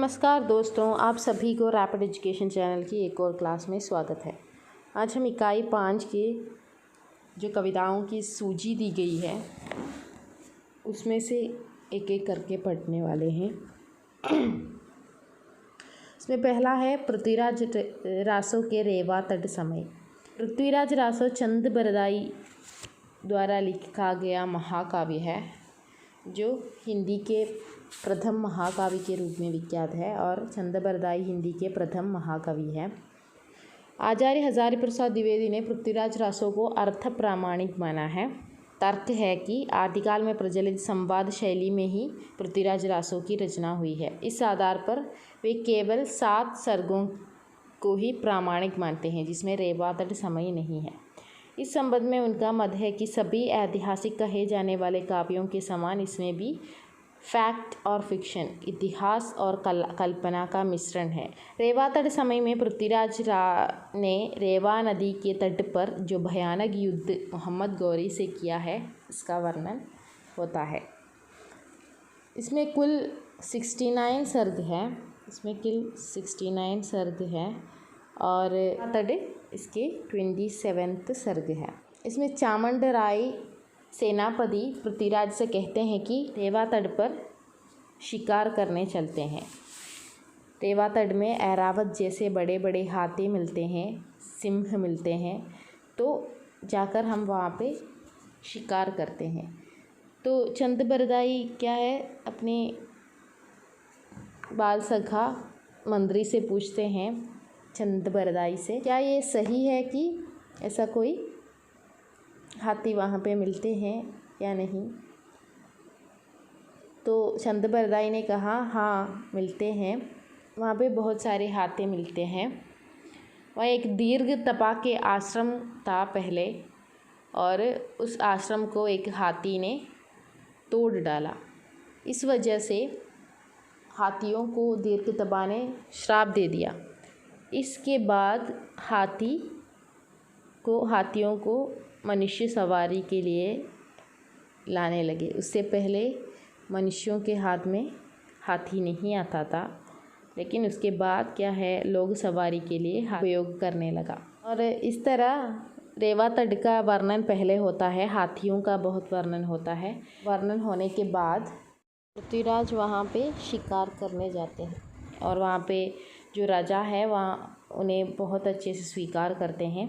नमस्कार दोस्तों, आप सभी को रैपिड एजुकेशन चैनल की एक और क्लास में स्वागत है। आज हम इकाई 5 की जो कविताओं की सूची दी गई है उसमें से एक एक करके पढ़ने वाले हैं। इसमें पहला है पृथ्वीराज रासो के रेवा तट समय। पृथ्वीराज रासो चंद बरदाई द्वारा लिखा गया महाकाव्य है जो हिंदी के प्रथम महाकाव्य के रूप में विख्यात है और चंद बरदाई हिंदी के प्रथम महाकवि हैं। आचार्य हजारी प्रसाद द्विवेदी ने पृथ्वीराज रासो को अर्थ प्रामाणिक माना है। तर्क है कि आदिकाल में प्रचलित संवाद शैली में ही पृथ्वीराज रासो की रचना हुई है। इस आधार पर वे केवल 7 सर्गों को ही प्रामाणिक मानते हैं जिसमें रेवा तट समय नहीं है। इस संबंध में उनका मत है कि सभी ऐतिहासिक कहे जाने वाले काव्यों के समान इसमें भी फैक्ट और फिक्शन, इतिहास और कल्पना का मिश्रण है। रेवा तट समय में पृथ्वीराज ने रेवा नदी के तट पर जो भयानक युद्ध मोहम्मद गौरी से किया है इसका वर्णन होता है। इसमें कुल 69 सर्ग हैं। और तट इसके 27 सर्ग है। इसमें चामंड राय सेनापति पृथ्वीराज से कहते हैं कि रेवा तट पर शिकार करने चलते हैं। रेवा तट में ऐरावत जैसे बड़े बड़े हाथी मिलते हैं, सिंह मिलते हैं, तो जाकर हम वहाँ पे शिकार करते हैं। तो चंद बरदाई क्या है, अपने बाल सखा मंदरी से पूछते हैं चंद बरदाई से, क्या ये सही है कि ऐसा कोई हाथी वहाँ पे मिलते हैं या नहीं। तो चंद बरदाई ने कहा हाँ मिलते हैं, वहाँ पे बहुत सारे हाथी मिलते हैं। वह एक दीर्घ तपा के आश्रम था पहले और उस आश्रम को एक हाथी ने तोड़ डाला। इस वजह से हाथियों को दीर्घ तपा ने श्राप दे दिया। इसके बाद हाथियों को मनुष्य सवारी के लिए लाने लगे। उससे पहले मनुष्यों के हाथ में हाथी नहीं आता था, लेकिन उसके बाद क्या है, लोग सवारी के लिए उपयोग करने लगा। और इस तरह रेवा तट का वर्णन पहले होता है, हाथियों का बहुत वर्णन होता है। वर्णन होने के बाद पृथ्वीराज वहाँ पे शिकार करने जाते हैं और वहाँ पे जो राजा है वहाँ उन्हें बहुत अच्छे से स्वीकार करते हैं।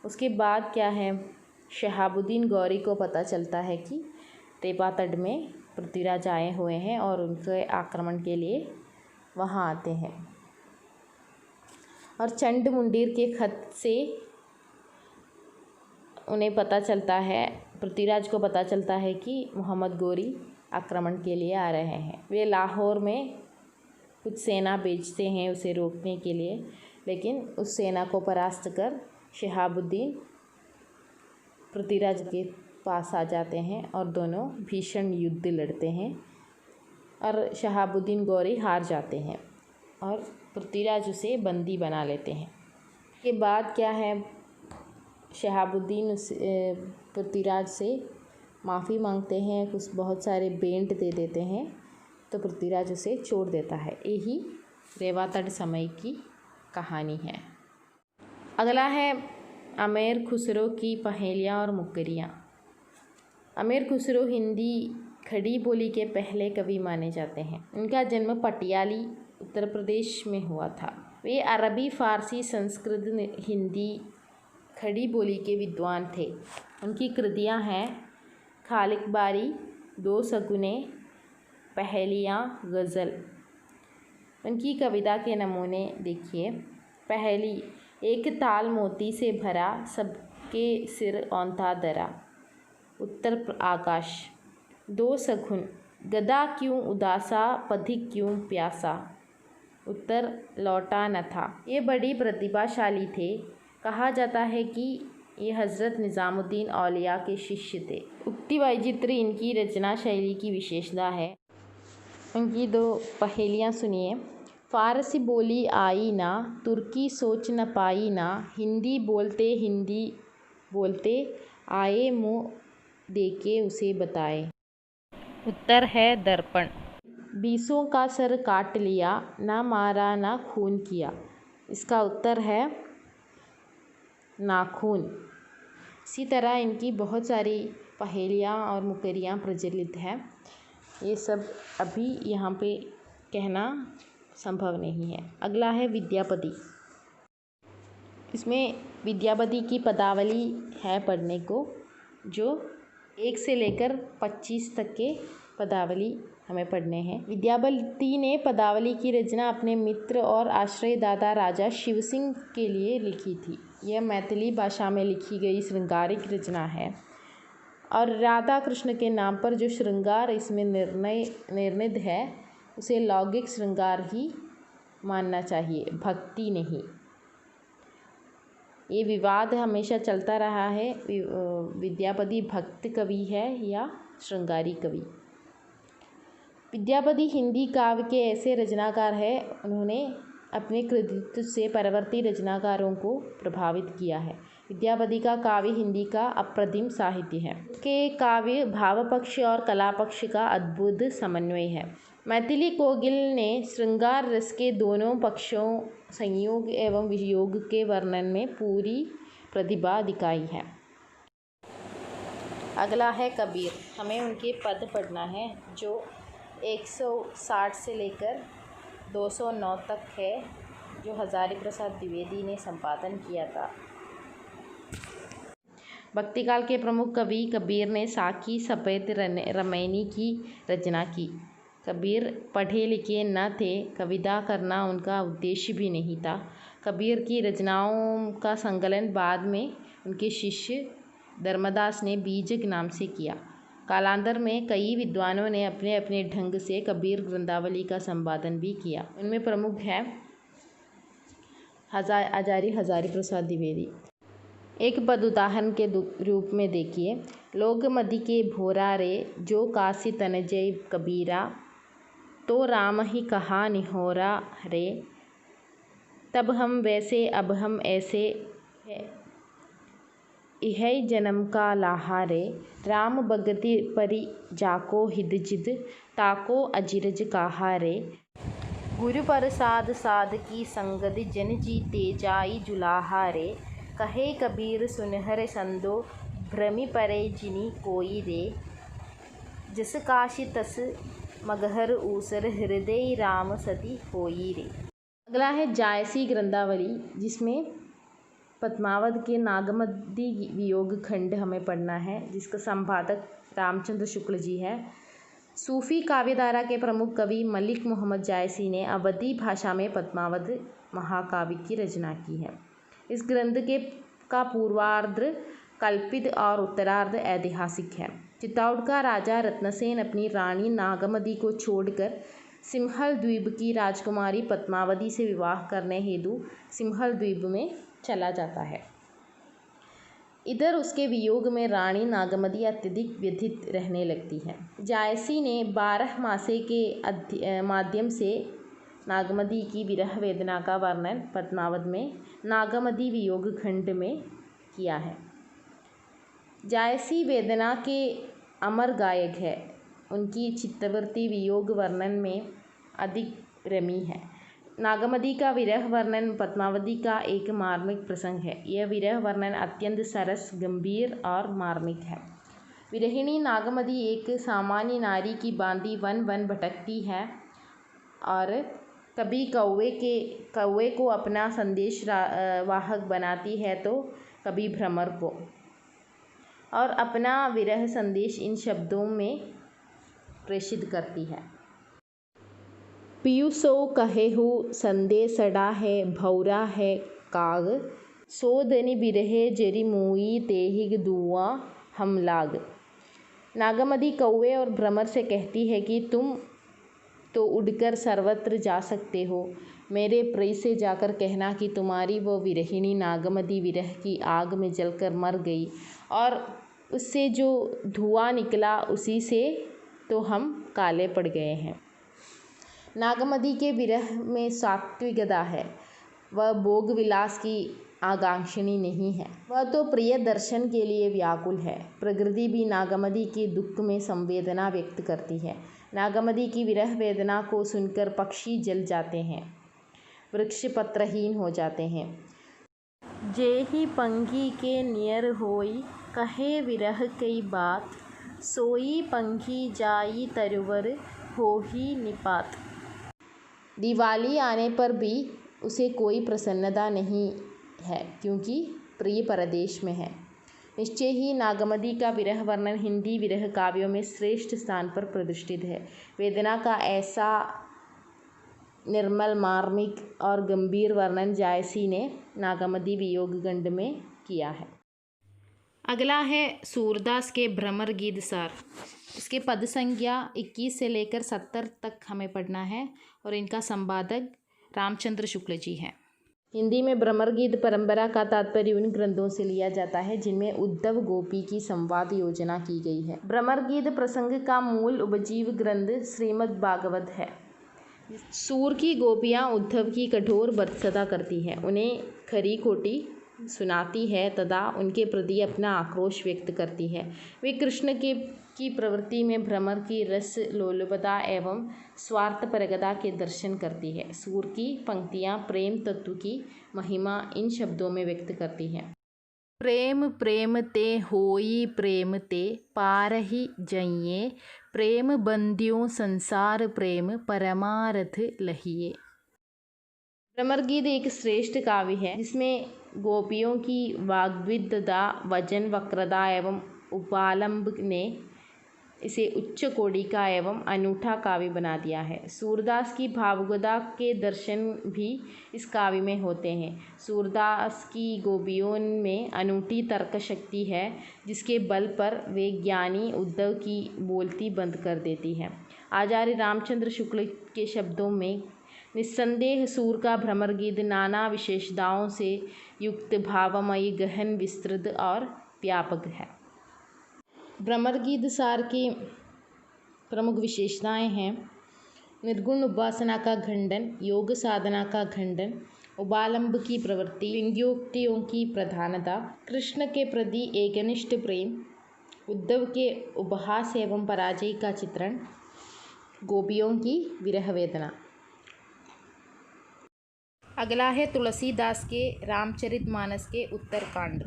उसके बाद क्या है, शहाबुद्दीन गौरी को पता चलता है कि रेवा तट में पृथ्वीराज आए हुए हैं और उनके आक्रमण के लिए वहाँ आते हैं। और चंड मुंडीर के खत से उन्हें पता चलता है, पृथ्वीराज को पता चलता है कि मोहम्मद गौरी आक्रमण के लिए आ रहे हैं। वे लाहौर में कुछ सेना भेजते हैं उसे रोकने के लिए, लेकिन उस सेना को परास्त कर शहाबुद्दीन पृथ्वीराज के पास आ जाते हैं और दोनों भीषण युद्ध लड़ते हैं और शहाबुद्दीन गौरी हार जाते हैं और पृथ्वीराज उसे बंदी बना लेते हैं। के बाद क्या है, शहाबुद्दीन पृथ्वीराज से माफ़ी मांगते हैं, कुछ बहुत सारे बेंट दे देते हैं, तो पृथ्वीराज उसे छोड़ देता है। यही रेवा तट समय की कहानी है। अगला है अमीर खुसरो की पहेलियाँ और मुक्करियाँ। अमीर खुसरो हिंदी खड़ी बोली के पहले कवि माने जाते हैं। उनका जन्म पटियाली उत्तर प्रदेश में हुआ था। वे अरबी, फारसी, संस्कृत, हिंदी खड़ी बोली के विद्वान थे। उनकी कृतियाँ हैं खालिकबारी, दो सगुने, पहेलियाँ, गज़ल। उनकी कविता के नमूने देखिए। पहली, एक ताल मोती से भरा, सबके सिर औंधा दरा, उत्तर आकाश। दो सगुन, गदा क्यों उदासा, पथिक क्यों प्यासा, उत्तर लौटा न था। ये बड़ी प्रतिभाशाली थे। कहा जाता है कि ये हज़रत निज़ामुद्दीन औलिया के शिष्य थे। उक्ति वैचित्र्य इनकी रचना शैली की विशेषता है। उनकी 2 पहेलियाँ सुनिए। फ़ारसी बोली आई ना, तुर्की सोच न पाई ना, हिंदी बोलते आए मुँह देके उसे बताए, उत्तर है दर्पण। बीसों का सर काट लिया, ना मारा ना खून किया। इसका उत्तर है नाखून। इसी तरह इनकी बहुत सारी पहेलियाँ और मुकरियाँ प्रचलित हैं। ये सब अभी यहाँ पे कहना संभव नहीं है। अगला है विद्यापति। इसमें विद्यापति की पदावली है पढ़ने को, जो 1 से लेकर 25 तक के पदावली हमें पढ़ने हैं। विद्यापति ने पदावली की रचना अपने मित्र और आश्रयदाता राजा शिवसिंह के लिए लिखी थी। यह मैथिली भाषा में लिखी गई श्रृंगारिक रचना है और राधा कृष्ण के नाम पर जो श्रृंगार इसमें निर्णित है उसे लौकिक श्रृंगार ही मानना चाहिए, भक्ति नहीं। ये विवाद हमेशा चलता रहा है, विद्यापति भक्त कवि है या श्रृंगारी कवि। विद्यापति हिंदी काव्य के ऐसे रचनाकार हैं, उन्होंने अपने कृतित्व से परवर्ती रचनाकारों को प्रभावित किया है। विद्यापति का काव्य हिंदी का अप्रतिम साहित्य है। के काव्य भाव पक्ष और कला पक्ष का अद्भुत समन्वय है। मैथिली कोकिल ने श्रृंगार रस के दोनों पक्षों, संयोग एवं वियोग के वर्णन में पूरी प्रतिभा दिखाई है। अगला है कबीर। हमें उनके पद पढ़ना है जो 160 से लेकर 209 तक है, जो हजारी प्रसाद द्विवेदी ने संपादन किया था। भक्तिकाल के प्रमुख कवि कबीर ने साखी सफेद रमैनी की रचना की। कबीर पढ़े लिखे न थे, कविता करना उनका उद्देश्य भी नहीं था। कबीर की रचनाओं का संकलन बाद में उनके शिष्य धर्मदास ने बीजक नाम से किया। कालांतर में कई विद्वानों ने अपने अपने ढंग से कबीर ग्रंथावली का संपादन भी किया। उनमें प्रमुख है आचार्य हजारी प्रसाद द्विवेदी। एक पद उदाहरण के रूप में देखिए। लोग मदि के भोरा रे, जो काशी तनजय कबीरा, तो राम ही कहा निहोरा रे, तब हम वैसे अब हम ऐसे, इहै जन्म का लाहा रे, राम भगति परि जाको हिद जिद, ताको अजिरज कहा रे, गुरु प्रसाद साध की संगत जन जी तेजाई जुलाहा रे, कहे कबीर सुनहर संदो भ्रमि परे जिनी कोई रे, जस काशी तस मगहर ऊसर हृदय राम सती होई रे। अगला है जायसी ग्रंथावली, जिसमें पद्मावत के नागमती वियोग खंड हमें पढ़ना है, जिसका संपादक रामचंद्र शुक्ल जी है। सूफी काव्यधारा के प्रमुख कवि मलिक मोहम्मद जायसी ने अवधी भाषा में पद्मावत महाकाव्य की रचना की है। इस ग्रंथ का पूर्वार्ध कल्पित और उत्तरार्ध ऐतिहासिक है। चित्तौड़ का राजा रत्नसेन अपनी रानी नागमती को छोड़कर सिंहल द्वीप की राजकुमारी पद्मावती से विवाह करने हेतु सिंहल द्वीप में चला जाता है। इधर उसके वियोग में रानी नागमती अत्यधिक व्यथित रहने लगती है। जायसी ने 12 मासे के माध्यम से नागमती की विरह वेदना का वर्णन पद्मावत में नागमती वियोग खंड में किया है। जायसी वेदना के अमर गायक है। उनकी चित्तवृत्ति वियोग वर्णन में अधिक रमी है। नागमती का विरह वर्णन पद्मावती का एक मार्मिक प्रसंग है। यह विरह वर्णन अत्यंत सरस, गंभीर और मार्मिक है। विरहिणी नागमती एक सामान्य नारी की भांति वन वन भटकती है और कभी कौवे को अपना संदेश वाहक बनाती है, तो कभी भ्रमर को, और अपना विरह संदेश इन शब्दों में प्रेषित करती है। पियुसो कहेहु संदेशड़ा है भौरा है काग, सो धनि बिरहे जरि मुई तेहि दुआ हम लाग। नागमती कौवे और भ्रमर से कहती है कि तुम तो उड़कर सर्वत्र जा सकते हो, मेरे प्रिय से जाकर कहना कि तुम्हारी वो विरहिणी नागमती विरह की आग में जलकर मर गई, और उससे जो धुआं निकला उसी से तो हम काले पड़ गए हैं। नागमती के विरह में सात्विकता है। वह भोग विलास की आकांक्षिणी नहीं है, वह तो प्रिय दर्शन के लिए व्याकुल है। प्रकृति भी नागमती के दुख में संवेदना व्यक्त करती है। नागमदी की विरह वेदना को सुनकर पक्षी जल जाते हैं, वृक्ष पत्रहीन हो जाते हैं। जेहि पंखी के नियर होई, कहे विरह कई बात, सोई पंखी जाई तरुवर, होही निपात। दिवाली आने पर भी उसे कोई प्रसन्नता नहीं है, क्योंकि प्रिय परदेश में है। निश्चय ही नागमदी का विरह वर्णन हिंदी विरह काव्यों में श्रेष्ठ स्थान पर प्रतिष्ठित है। वेदना का ऐसा निर्मल, मार्मिक और गंभीर वर्णन जायसी ने नागमदी वियोग गंड में किया है। अगला है सूरदास के भ्रमर गीत सार। इसके पद संख्या 21 से लेकर 70 तक हमें पढ़ना है और इनका संपादक रामचंद्र शुक्ल जी हैं। हिंदी में भ्रमर गीत परंपरा का तात्पर्य उन ग्रंथों से लिया जाता है जिनमें उद्धव गोपी की संवाद योजना की गई है। भ्रमर गीत प्रसंग का मूल उपजीव ग्रंथ श्रीमद् भागवत है। सूर की गोपियाँ उद्धव की कठोर बद्धता करती हैं, उन्हें खरी खोटी सुनाती है तथा उनके प्रति अपना आक्रोश व्यक्त करती है। वे कृष्ण की प्रवृत्ति में भ्रमर की रस लोलुपता एवं स्वार्थपरकता के दर्शन करती है। सूर की पंक्तियाँ प्रेम तत्व की महिमा इन शब्दों में व्यक्त करती हैं। प्रेम प्रेम ते होई प्रेम ते पारही जइये, प्रेम बंध्यों संसार प्रेम परमारथ लहिए। भ्रमर गीत एक श्रेष्ठ काव्य है जिसमें गोपियों की वाग्विदता, वचन वक्रता एवं उपालंब ने इसे उच्च कोटि का एवं अनूठा काव्य बना दिया है। सूरदास की भावुकता के दर्शन भी इस काव्य में होते हैं। सूरदास की गोपियों में अनूठी तर्क शक्ति है जिसके बल पर वे ज्ञानी उद्धव की बोलती बंद कर देती है। आचार्य रामचंद्र शुक्ल के शब्दों में निस्संदेह सूर का भ्रमर गीत नाना विशेषताओं से युक्त, भावमयी, गहन, विस्तृत और व्यापक है। भ्रमर गीत सार की प्रमुख विशेषताएं हैं: निर्गुण उपासना का खंडन, योग साधना का खंडन, उपालंब की प्रवृत्ति, लिंगोक्तियों की प्रधानता, कृष्ण के प्रति एकनिष्ठ प्रेम, उद्धव के उपहास एवं पराजय का चित्रण, गोपियों की विरह वेदना। अगला है तुलसीदास के रामचरितमानस के उत्तरकांड।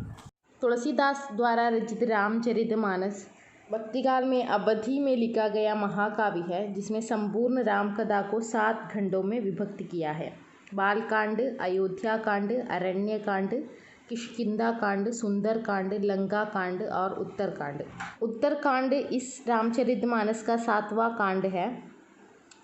तुलसीदास द्वारा रचित रामचरितमानस भक्तिकाल में अवधि में लिखा गया महाकाव्य है जिसमें संपूर्ण राम कथा को 7 खंडों में विभक्त किया है। बालकांड, अयोध्या कांड, अरण्य कांड, किष्किंधा कांड, सुंदर कांड, लंका कांड और उत्तरकांड। उत्तरकांड इस रामचरितमानस का 7वां कांड है।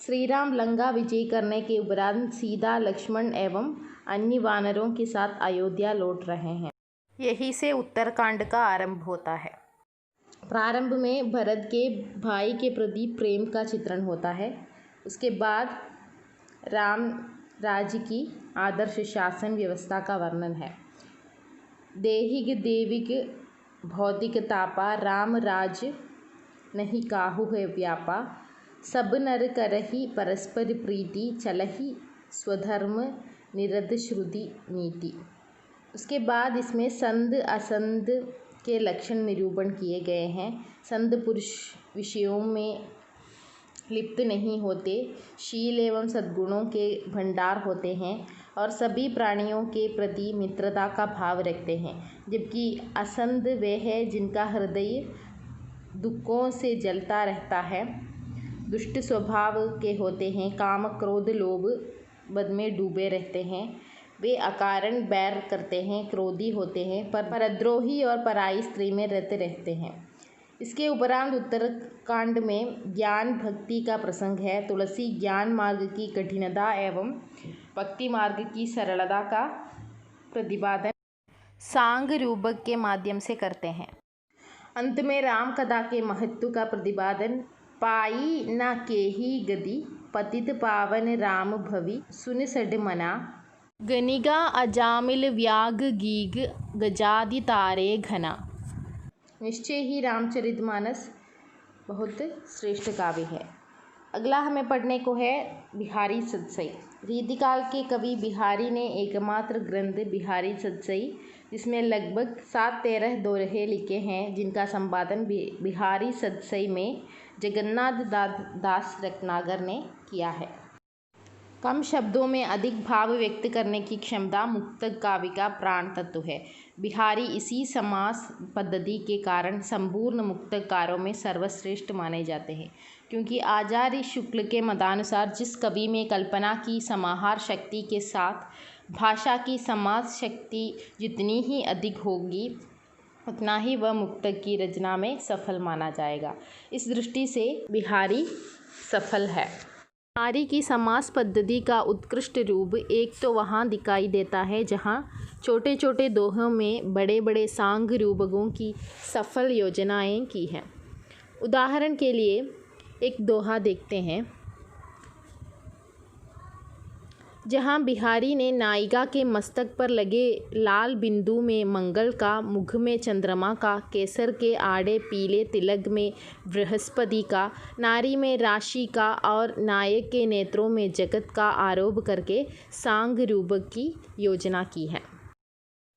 श्री राम लंका विजय करने के उपरांत सीता, लक्ष्मण एवं अन्य वानरों के साथ अयोध्या लौट रहे हैं। यहीं से उत्तरकांड का आरंभ होता है। प्रारंभ में भरत के भाई के प्रति प्रेम का चित्रण होता है। उसके बाद राम राज्य की आदर्श शासन व्यवस्था का वर्णन है। देहिक देविक भौतिक तापा, राम राज नहीं काहू है व्यापा, सब नर करही परस्पर प्रीति, चलही स्वधर्म निरत श्रुति नीति। उसके बाद इसमें संत असंत के लक्षण निरूपण किए गए हैं। संत पुरुष विषयों में लिप्त नहीं होते, शील एवं सद्गुणों के भंडार होते हैं और सभी प्राणियों के प्रति मित्रता का भाव रखते हैं, जबकि असंत वे हैं जिनका हृदय दुखों से जलता रहता है, दुष्ट स्वभाव के होते हैं, काम क्रोध लोभ बद में डूबे रहते हैं, वे अकारण बैर करते हैं, क्रोधी होते हैं, परद्रोही और पराई स्त्री में रत रहते हैं। इसके उपरांत उत्तरकांड में ज्ञान भक्ति का प्रसंग है। तुलसी ज्ञान मार्ग की कठिनता एवं भक्ति मार्ग की सरलता का प्रतिपादन सांग रूपक के माध्यम से करते हैं। अंत में राम कथा के महत्व का प्रतिपादन पाई न केही गति, पतित पावन राम भवि, सुन सड मना, गनिगा अजामिल व्याग गीग, गजादि तारे घना। निश्चय ही रामचरितमानस बहुत श्रेष्ठ काव्य है। अगला हमें पढ़ने को है बिहारी सतसई। रीतिकाल के कवि बिहारी ने एकमात्र ग्रंथ बिहारी सतसई, जिसमें लगभग 7-13 दोहे लिखे हैं, जिनका संपादन बिहारी सतसई में जगन्नाथ दास रत्नाकर ने किया है। कम शब्दों में अधिक भाव व्यक्त करने की क्षमता मुक्तक काव्य का प्राण तत्व है। बिहारी इसी समास पद्धति के कारण संपूर्ण मुक्तकारों में सर्वश्रेष्ठ माने जाते हैं, क्योंकि आचार्य शुक्ल के मतानुसार जिस कवि में कल्पना की समाहार शक्ति के साथ भाषा की समास शक्ति जितनी ही अधिक होगी, उतना ही वह मुक्तक की रचना में सफल माना जाएगा। इस दृष्टि से बिहारी सफल है। बिहारी की समास पद्धति का उत्कृष्ट रूप एक तो वहाँ दिखाई देता है जहाँ छोटे छोटे दोहों में बड़े बड़े सांग रूपकों की सफल योजनाएं की हैं। उदाहरण के लिए एक दोहा देखते हैं, जहाँ बिहारी ने नायिका के मस्तक पर लगे लाल बिंदु में मंगल का, मुख में चंद्रमा का, केसर के आड़े पीले तिलक में बृहस्पति का, नारी में राशि का और नायक के नेत्रों में जगत का आरोप करके सांग रूपक की योजना की है।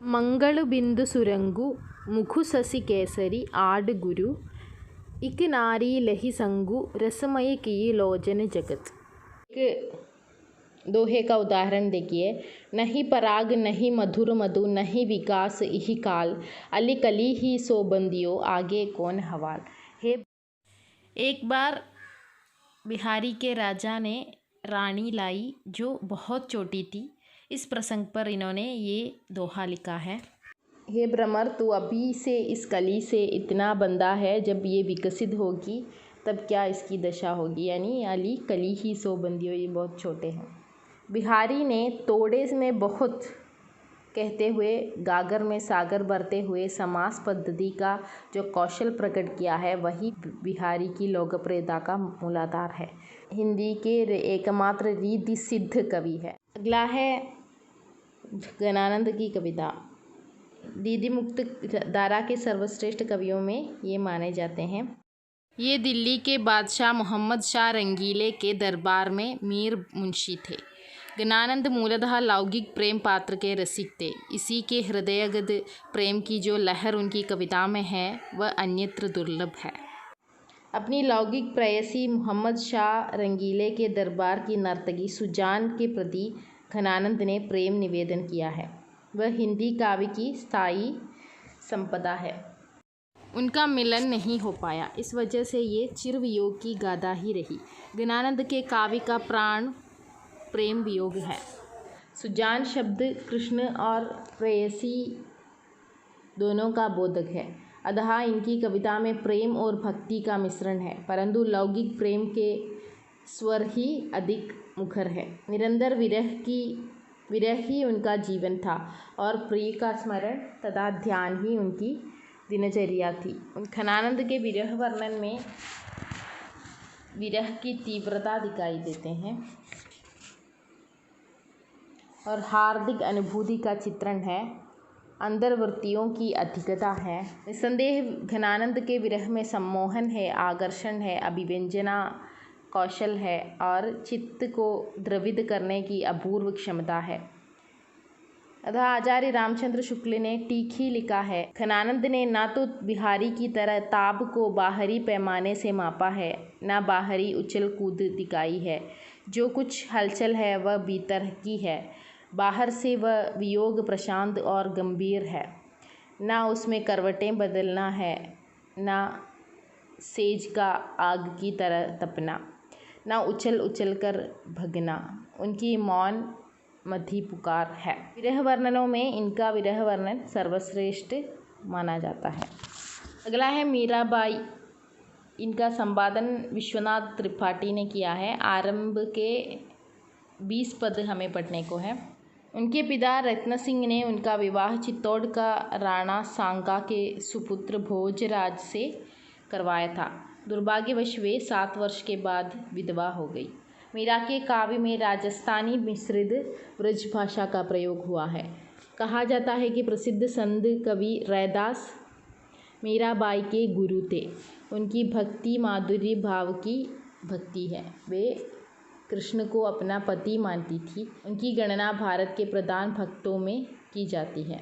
मंगल बिंदु सुरंगु मुखु शशि केसरी आड गुरु, इक नारी लही संगु रसमय की लोचन जगत। एक दोहे का उदाहरण देखिए, नहीं पराग नहीं मधुर मधु नहीं विकास इही काल, अली कली ही सो बंदियो आगे कौन हवाल। हे, एक बार बिहारी के राजा ने रानी लाई जो बहुत छोटी थी। इस प्रसंग पर इन्होंने ये दोहा लिखा है, हे भ्रमर तू अभी से इस कली से इतना बंदा है, जब ये विकसित होगी तब क्या इसकी दशा होगी। यानी अली कली ही सो बंदियो, ये बहुत छोटे हैं। बिहारी ने तोड़े में बहुत कहते हुए गागर में सागर भरते हुए समास पद्धति का जो कौशल प्रकट किया है, वही बिहारी की लोकप्रियता का मूलाधार है। हिंदी के एकमात्र रिद्धि सिद्ध कवि है। अगला है घनानंद की कविता। दीदी मुक्त धारा के सर्वश्रेष्ठ कवियों में ये माने जाते हैं। ये दिल्ली के बादशाह मोहम्मद शाह रंगीले के दरबार में मीर मुंशी थे। घनानंद मूलतः लौकिक प्रेम पात्र के रसिक थे। इसी के हृदयगत प्रेम की जो लहर उनकी कविता में है, वह अन्यत्र दुर्लभ है। अपनी लौकिक प्रेयसी मोहम्मद शाह रंगीले के दरबार की नर्तकी सुजान के प्रति घनानंद ने प्रेम निवेदन किया है। वह हिंदी काव्य की स्थायी संपदा है। उनका मिलन नहीं हो पाया, इस वजह से ये चिरवियोग की गाथा ही रही। घनानंद के काव्य का प्राण प्रेम वियोग है। सुजान शब्द कृष्ण और प्रेयसी दोनों का बोधक है। अतः इनकी कविता में प्रेम और भक्ति का मिश्रण है, परंतु लौकिक प्रेम के स्वर ही अधिक मुखर है। निरंतर विरह ही उनका जीवन था और प्रिय का स्मरण तथा ध्यान ही उनकी दिनचर्या थी। घनानंद के विरह वर्णन में विरह की तीव्रता दिखाई देते हैं और हार्दिक अनुभूति का चित्रण है, अंतर्वृत्तियों की अधिकता है। निसंदेह घनानंद के विरह में सम्मोहन है, आकर्षण है, अभिव्यंजना कौशल है और चित्त को द्रवित करने की अपूर्व क्षमता है। अतः आचार्य रामचंद्र शुक्ल ने ठीक ही लिखा है, घनानंद ने ना तो बिहारी की तरह ताप को बाहरी पैमाने से मापा है, ना बाहरी उछल कूद दिखाई है। जो कुछ हलचल है वह भीतर की है, बाहर से वह वियोग प्रशांत और गंभीर है। ना उसमें करवटें बदलना है, ना सेज का आग की तरह तपना, ना उछल उछल कर भगना। उनकी मौन मधी पुकार है। विरह वर्णनों में इनका विरह वर्णन सर्वश्रेष्ठ माना जाता है। अगला है मीराबाई। इनका संपादन विश्वनाथ त्रिपाठी ने किया है। आरंभ के 20 पद हमें पढ़ने को है। उनके पिता रत्न सिंह ने उनका विवाह चित्तौड़ का राणा सांगा के सुपुत्र भोजराज से करवाया था। दुर्भाग्यवश वे 7 वर्ष के बाद विधवा हो गई। मीरा के काव्य में राजस्थानी मिश्रित ब्रज भाषा का प्रयोग हुआ है। कहा जाता है कि प्रसिद्ध संत कवि रैदास मीराबाई के गुरु थे। उनकी भक्ति माधुर्य भाव की भक्ति है। वे कृष्ण को अपना पति मानती थी। उनकी गणना भारत के प्रधान भक्तों में की जाती है।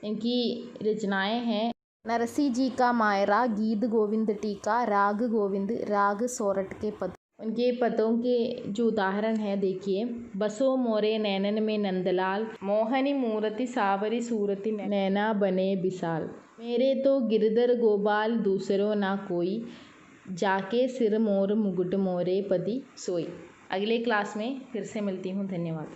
इनकी रचनाएं हैं नरसी जी का मायरा, गीत गोविंद टीका, राग गोविंद, राग सोरठ के पद। उनके पदों के जो उदाहरण है देखिए। बसो मोरे नैनन में नंदलाल, मोहनी मूरति सावरी सूरति, नैना बने बिसाल। मेरे तो गिरधर गोपाल दूसरो ना कोई, जाके सिर मोर मुकुट मोरे पति सोई। अगले क्लास में फिर से मिलती हूँ। धन्यवाद।